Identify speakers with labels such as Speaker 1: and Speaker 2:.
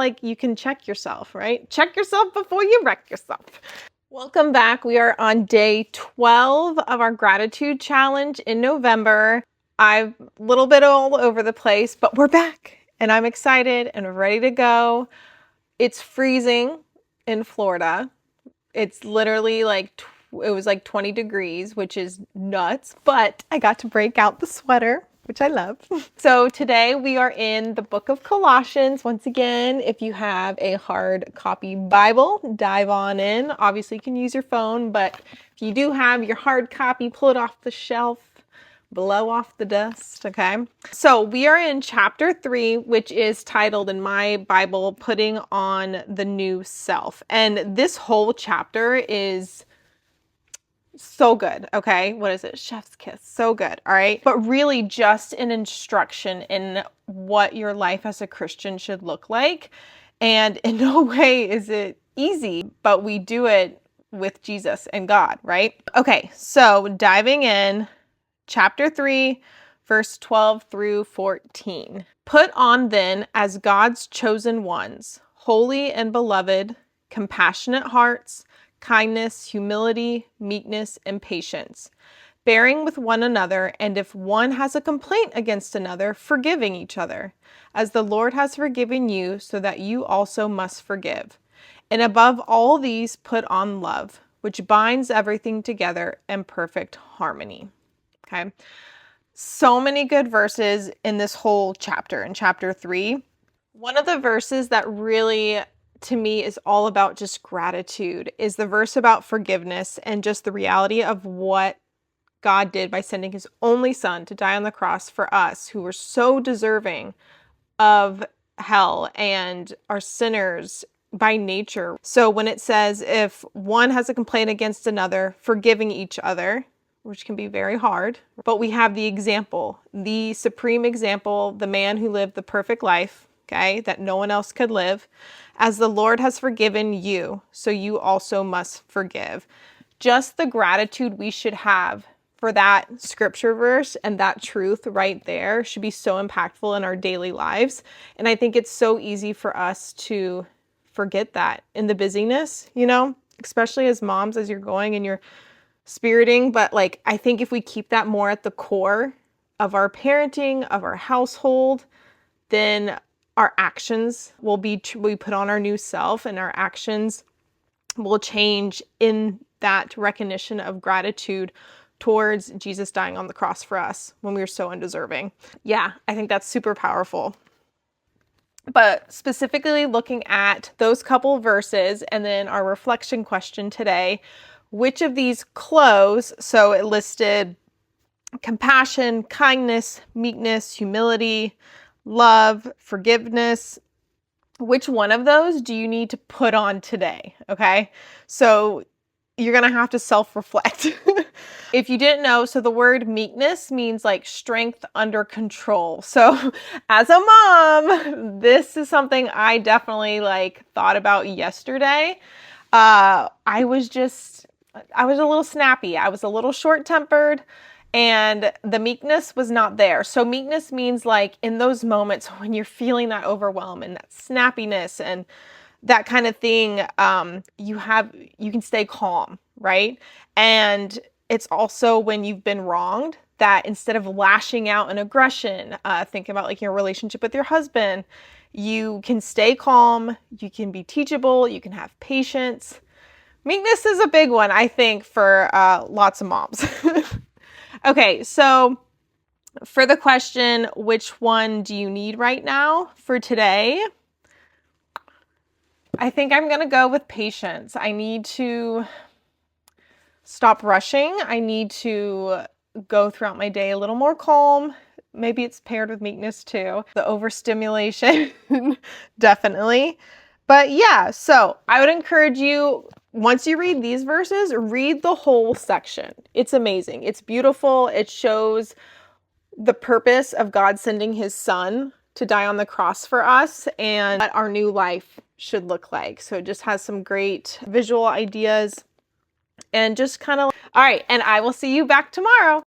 Speaker 1: Like, you can check yourself, right? Check yourself before you wreck yourself. Welcome back. We are on day 12 of our gratitude challenge in November. I'm a little bit all over the place, but we're back and I'm excited and ready to go. It's freezing in Florida. It's literally like, it was like 20 degrees, which is nuts, but I got to break out the sweater, which I love. So today we are in the book of Colossians. Once again, if you have a hard copy Bible, dive on in. Obviously you can use your phone, but if you do have your hard copy, pull it off the shelf, blow off the dust, okay? So we are in chapter 3, which is titled in my Bible, Putting on the New Self. And this whole chapter is so good, okay? What is it? Chef's kiss. So good, all right? But really just an instruction in what your life as a Christian should look like. And in no way is it easy, but we do it with Jesus and God, right? Okay, so diving in, chapter 3, verse 12 through 14. Put on then as God's chosen ones, holy and beloved, compassionate hearts, kindness, humility, meekness, and patience, bearing with one another, and if one has a complaint against another, forgiving each other, as the Lord has forgiven you, so that you also must forgive. And above all these, put on love, which binds everything together in perfect harmony. Okay. So many good verses in this whole chapter, in chapter 3. One of the verses that really, to me, is all about just gratitude is the verse about forgiveness and just the reality of what God did by sending his only son to die on the cross for us who were so deserving of hell and are sinners by nature. So when it says, if one has a complaint against another, forgiving each other, which can be very hard, but we have the example, the supreme example, the man who lived the perfect life, okay, that no one else could live, as the Lord has forgiven you, so you also must forgive. Just the gratitude we should have for that scripture verse and that truth right there should be so impactful in our daily lives. And I think it's so easy for us to forget that in the busyness, you know, especially as moms, as you're going and you're spiriting. But like, I think if we keep that more at the core of our parenting, of our household, then our actions will be, we put on our new self and our actions will change in that recognition of gratitude towards Jesus dying on the cross for us when we were so undeserving. Yeah, I think that's super powerful. But specifically looking at those couple verses and then our reflection question today, which of these clothes, so it listed compassion, kindness, meekness, humility, love, forgiveness, which one of those do you need to put on today? Okay, so you're gonna have to self-reflect. If you didn't know, so the word meekness means like strength under control. So as a mom, this is something I definitely like thought about yesterday. I was a little snappy. I was a little short-tempered and the meekness was not there. So meekness means like in those moments when you're feeling that overwhelm and that snappiness and that kind of thing, you can stay calm, right? And it's also when you've been wronged that instead of lashing out in aggression, think about like your relationship with your husband, you can stay calm, you can be teachable, you can have patience. Meekness is a big one, I think, for lots of moms. Okay, so for the question, which one do you need right now for today? I think I'm going to go with patience. I need to stop rushing. I need to go throughout my day a little more calm. Maybe it's paired with meekness too. The overstimulation, definitely. But yeah, so I would encourage you, once you read these verses, read the whole section. It's amazing. It's beautiful. It shows the purpose of God sending his son to die on the cross for us and what our new life should look like. So it just has some great visual ideas and just kind of, all right. And I will see you back tomorrow.